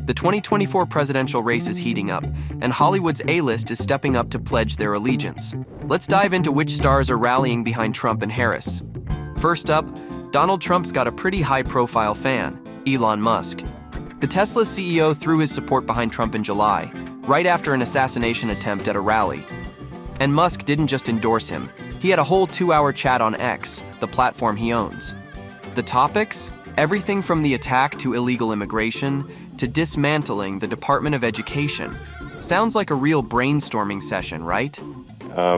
The 2024 presidential race is heating up, and Hollywood's A-list is stepping up to pledge their allegiance. Let's dive into which stars are rallying behind Trump and Harris. First up, Donald Trump's got a pretty high-profile fan, Elon Musk. The Tesla CEO threw his support behind Trump in July, right after an assassination attempt at a rally. And Musk didn't just endorse him, he had a whole 2-hour chat on X, the platform he owns. The topics? Everything from the attack to illegal immigration, to dismantling the Department of Education. Sounds like a real brainstorming session, right?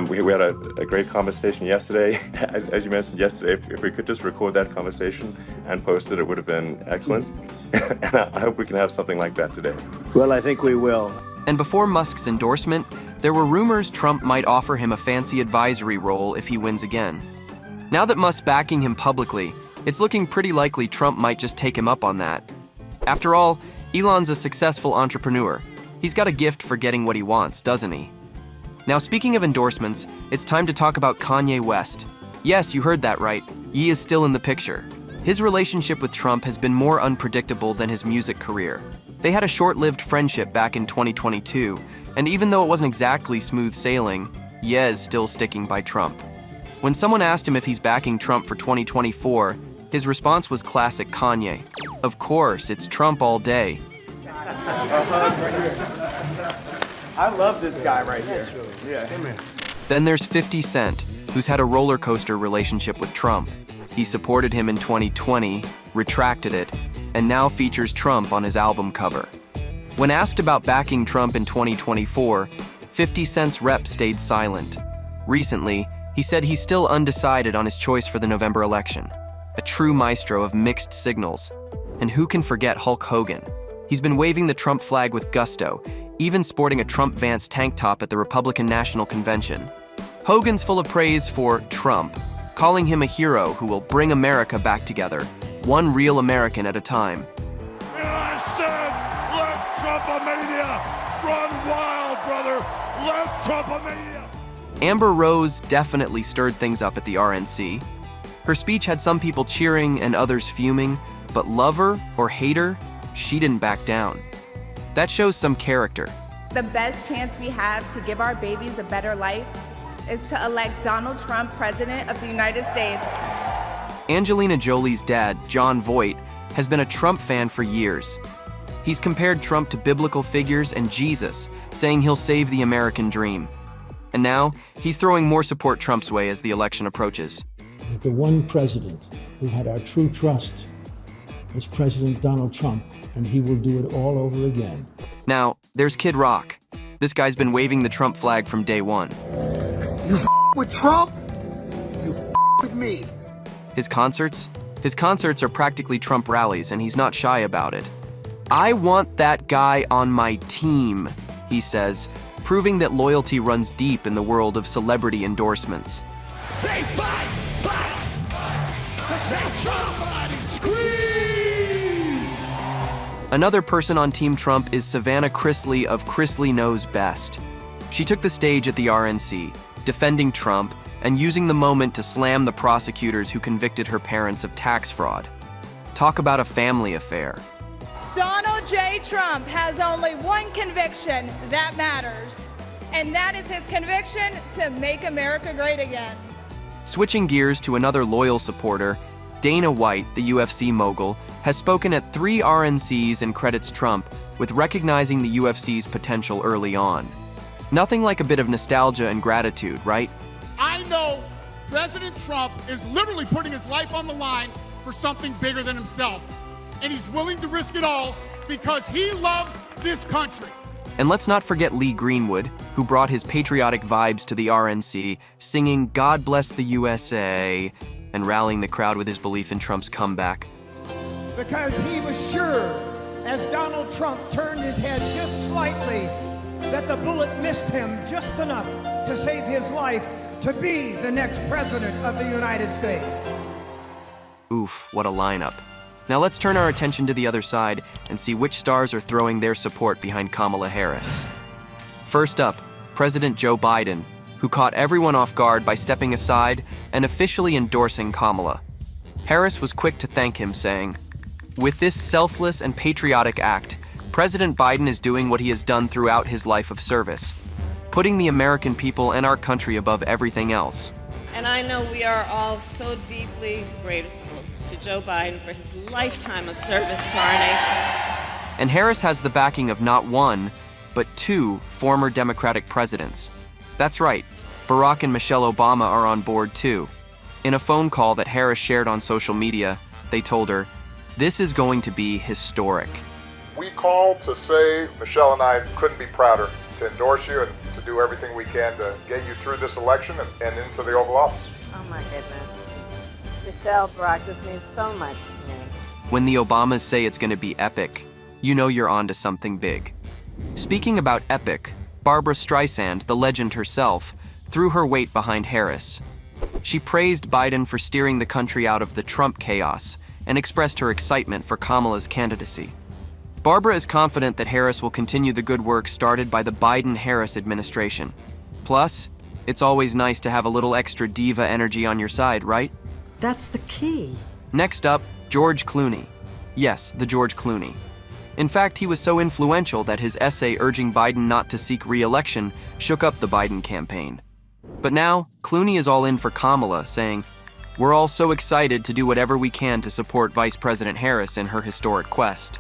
We had a great conversation yesterday. As you mentioned yesterday, if we could just record that conversation and post it, it would have been excellent. And I hope we can have something like that today. Well, I think we will. And before Musk's endorsement, there were rumors Trump might offer him a fancy advisory role if he wins again. Now that Musk's backing him publicly, it's looking pretty likely Trump might just take him up on that. After all, Elon's a successful entrepreneur. He's got a gift for getting what he wants, doesn't he? Now, speaking of endorsements, it's time to talk about Kanye West. Yes, you heard that right. Ye is still in the picture. His relationship with Trump has been more unpredictable than his music career. They had a short-lived friendship back in 2022, and even though it wasn't exactly smooth sailing, Ye is still sticking by Trump. When someone asked him if he's backing Trump for 2024, his response was classic Kanye. Of course, it's Trump all day. I love this guy right here. Yeah. Then there's 50 Cent, who's had a roller coaster relationship with Trump. He supported him in 2020, retracted it, and now features Trump on his album cover. When asked about backing Trump in 2024, 50 Cent's rep stayed silent. Recently, he said he's still undecided on his choice for the November election. A true maestro of mixed signals. And who can forget Hulk Hogan? He's been waving the Trump flag with gusto, even sporting a Trump-Vance tank top at the Republican National Convention. Hogan's full of praise for Trump, calling him a hero who will bring America back together, one real American at a time. And I said, let Trumpomania run wild, brother. Let Trumpomania. Amber Rose definitely stirred things up at the RNC. Her speech had some people cheering and others fuming, but lover or hater, she didn't back down. That shows some character. The best chance we have to give our babies a better life is to elect Donald Trump president of the United States. Angelina Jolie's dad, Jon Voight, has been a Trump fan for years. He's compared Trump to biblical figures and Jesus, saying he'll save the American dream. And now, he's throwing more support Trump's way as the election approaches. The one president who had our true trust was President Donald Trump, and he will do it all over again. Now, there's Kid Rock. This guy's been waving the Trump flag from day one. You with Trump, you with me. His concerts are practically Trump rallies, and he's not shy about it. I want that guy on my team, he says, proving that loyalty runs deep in the world of celebrity endorsements. Say bye, bye, bye. Say Trump, scream. Another person on Team Trump is Savannah Chrisley of Chrisley Knows Best. She took the stage at the RNC, defending Trump and using the moment to slam the prosecutors who convicted her parents of tax fraud. Talk about a family affair. Donald J. Trump has only one conviction that matters, and that is his conviction to make America great again. Switching gears to another loyal supporter, Dana White, the UFC mogul, has spoken at 3 RNCs and credits Trump with recognizing the UFC's potential early on. Nothing like a bit of nostalgia and gratitude, right? I know President Trump is literally putting his life on the line for something bigger than himself. And he's willing to risk it all because he loves this country. And let's not forget Lee Greenwood, who brought his patriotic vibes to the RNC, singing God Bless the USA and rallying the crowd with his belief in Trump's comeback. Because he was sure, as Donald Trump turned his head just slightly, that the bullet missed him just enough to save his life to be the next president of the United States. Oof, what a lineup. Now let's turn our attention to the other side and see which stars are throwing their support behind Kamala Harris. First up, President Joe Biden, who caught everyone off guard by stepping aside and officially endorsing Kamala. Harris was quick to thank him, saying, "With this selfless and patriotic act, President Biden is doing what he has done throughout his life of service, putting the American people and our country above everything else. And I know we are all so deeply grateful to Joe Biden for his lifetime of service to our nation. And Harris has the backing of not one, but two former Democratic presidents. That's right, Barack and Michelle Obama are on board too. In a phone call that Harris shared on social media, they told her, "This is going to be historic." We called to say Michelle and I couldn't be prouder to endorse you and to do everything we can to get you through this election and into the Oval Office. Oh my goodness. Michelle, Barack, this means so much to me. When the Obamas say it's going to be epic, you know you're onto something big. Speaking about epic, Barbra Streisand, the legend herself, threw her weight behind Harris. She praised Biden for steering the country out of the Trump chaos and expressed her excitement for Kamala's candidacy. Barbara is confident that Harris will continue the good work started by the Biden-Harris administration. Plus, it's always nice to have a little extra diva energy on your side, right? That's the key. Next up, George Clooney. Yes, the George Clooney. In fact, he was so influential that his essay urging Biden not to seek re-election shook up the Biden campaign. But now, Clooney is all in for Kamala, saying, "We're all so excited to do whatever we can to support Vice President Harris in her historic quest."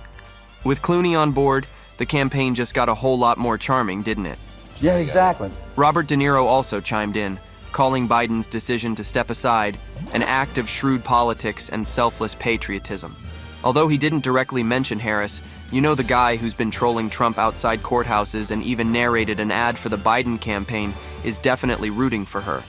With Clooney on board, the campaign just got a whole lot more charming, didn't it? Yeah, exactly. Robert De Niro also chimed in, calling Biden's decision to step aside an act of shrewd politics and selfless patriotism. Although he didn't directly mention Harris, you know the guy who's been trolling Trump outside courthouses and even narrated an ad for the Biden campaign is definitely rooting for her.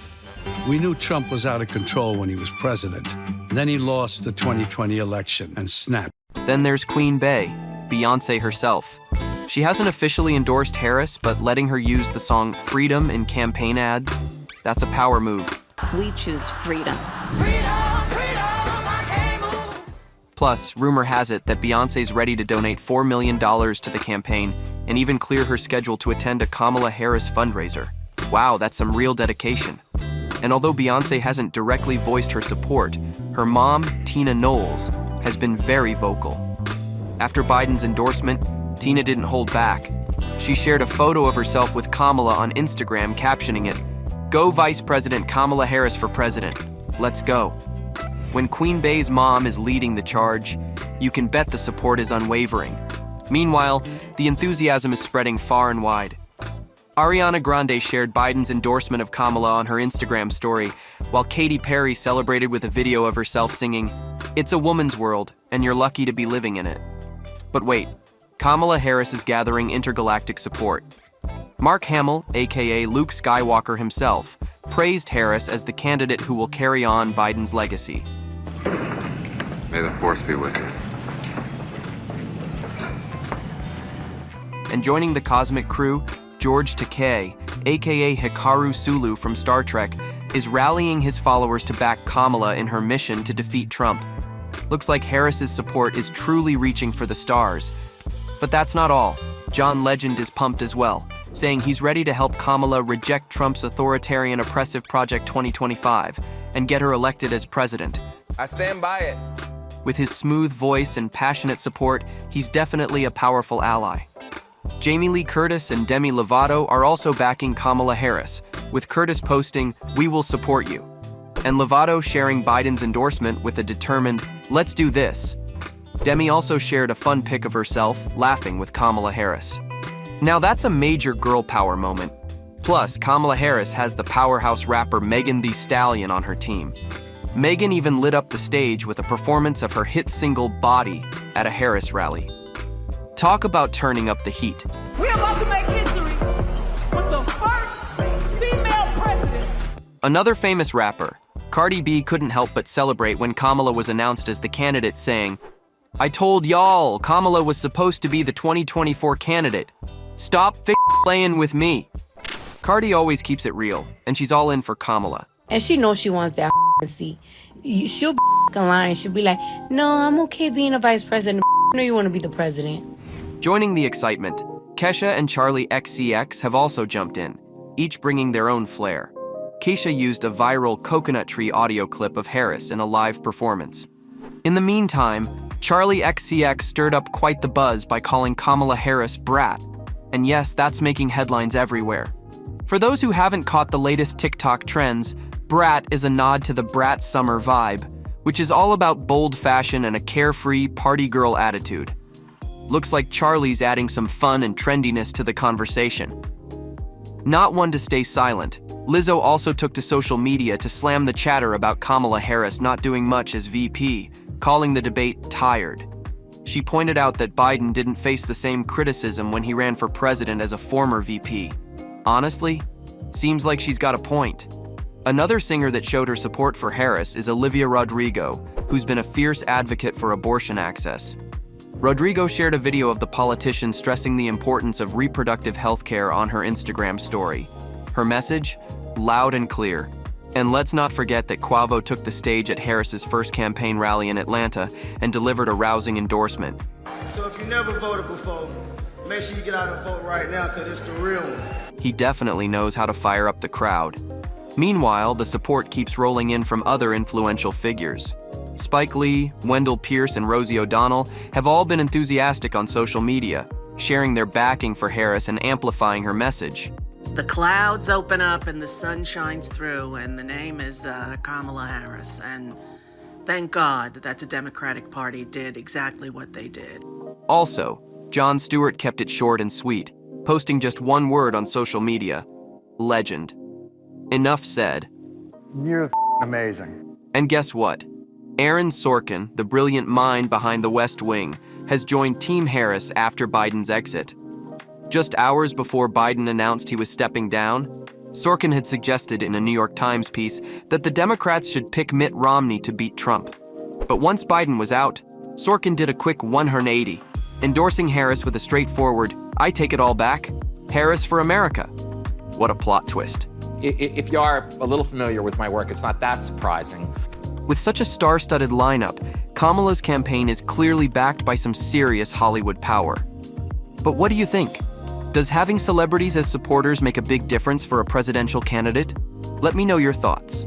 We knew Trump was out of control when he was president. Then he lost the 2020 election and snapped. Then there's Queen Bey, Beyoncé herself. She hasn't officially endorsed Harris, but letting her use the song Freedom in campaign ads, that's a power move. We choose freedom. Plus, rumor has it that Beyoncé's ready to donate $4 million to the campaign and even clear her schedule to attend a Kamala Harris fundraiser. Wow, that's some real dedication. And although Beyoncé hasn't directly voiced her support, her mom, Tina Knowles, has been very vocal. After Biden's endorsement, Tina didn't hold back. She shared a photo of herself with Kamala on Instagram, captioning it, "Go Vice President Kamala Harris for president. Let's go." When Queen Bey's mom is leading the charge, you can bet the support is unwavering. Meanwhile, the enthusiasm is spreading far and wide. Ariana Grande shared Biden's endorsement of Kamala on her Instagram story, while Katy Perry celebrated with a video of herself singing, "It's a woman's world, and you're lucky to be living in it." But wait, Kamala Harris is gathering intergalactic support. Mark Hamill, aka Luke Skywalker himself, praised Harris as the candidate who will carry on Biden's legacy. May the force be with you. And joining the cosmic crew, George Takei, aka Hikaru Sulu from Star Trek, is rallying his followers to back Kamala in her mission to defeat Trump. Looks like Harris's support is truly reaching for the stars. But that's not all. John Legend is pumped as well, saying he's ready to help Kamala reject Trump's authoritarian oppressive Project 2025 and get her elected as president. I stand by it. With his smooth voice and passionate support, he's definitely a powerful ally. Jamie Lee Curtis and Demi Lovato are also backing Kamala Harris, with Curtis posting, "We will support you," and Lovato sharing Biden's endorsement with a determined, "Let's do this." Demi also shared a fun pic of herself, laughing with Kamala Harris. Now that's a major girl power moment. Plus, Kamala Harris has the powerhouse rapper Megan Thee Stallion on her team. Megan even lit up the stage with a performance of her hit single Body at a Harris rally. Talk about turning up the heat. We're about to make history with the first female president. Another famous rapper, Cardi B, couldn't help but celebrate when Kamala was announced as the candidate, saying, "I told y'all Kamala was supposed to be the 2024 candidate. Stop playing with me." Cardi always keeps it real, and she's all in for Kamala. And she knows she wants that seat. She'll be lying. She'll be like, "No, I'm okay being a vice president. I know you want to be the president." Joining the excitement, Kesha and Charlie XCX have also jumped in, each bringing their own flair. Kesha used a viral coconut tree audio clip of Harris in a live performance. In the meantime, Charlie XCX stirred up quite the buzz by calling Kamala Harris brat. And yes, that's making headlines everywhere. For those who haven't caught the latest TikTok trends, brat is a nod to the brat summer vibe, which is all about bold fashion and a carefree party girl attitude. Looks like Charlie's adding some fun and trendiness to the conversation. Not one to stay silent, Lizzo also took to social media to slam the chatter about Kamala Harris not doing much as VP, calling the debate tired. She pointed out that Biden didn't face the same criticism when he ran for president as a former VP. Honestly, seems like she's got a point. Another singer that showed her support for Harris is Olivia Rodrigo, who's been a fierce advocate for abortion access. Rodrigo shared a video of the politician stressing the importance of reproductive health care on her Instagram story. Her message? Loud and clear. And let's not forget that Quavo took the stage at Harris's first campaign rally in Atlanta and delivered a rousing endorsement. So if you never voted before, make sure you get out and vote right now, because it's the real one. He definitely knows how to fire up the crowd. Meanwhile, the support keeps rolling in from other influential figures. Spike Lee, Wendell Pierce, and Rosie O'Donnell have all been enthusiastic on social media, sharing their backing for Harris and amplifying her message. The clouds open up and the sun shines through, and the name is Kamala Harris. And thank God that the Democratic Party did exactly what they did. Also, Jon Stewart kept it short and sweet, posting just one word on social media: legend. Enough said. You're amazing. And guess what? Aaron Sorkin, the brilliant mind behind The West Wing, has joined Team Harris after Biden's exit. Just hours before Biden announced he was stepping down, Sorkin had suggested in a New York Times piece that the Democrats should pick Mitt Romney to beat Trump. But once Biden was out, Sorkin did a quick 180, endorsing Harris with a straightforward, "I take it all back, Harris for America." What a plot twist. If you are a little familiar with my work, it's not that surprising. With such a star-studded lineup, Kamala's campaign is clearly backed by some serious Hollywood power. But what do you think? Does having celebrities as supporters make a big difference for a presidential candidate? Let me know your thoughts.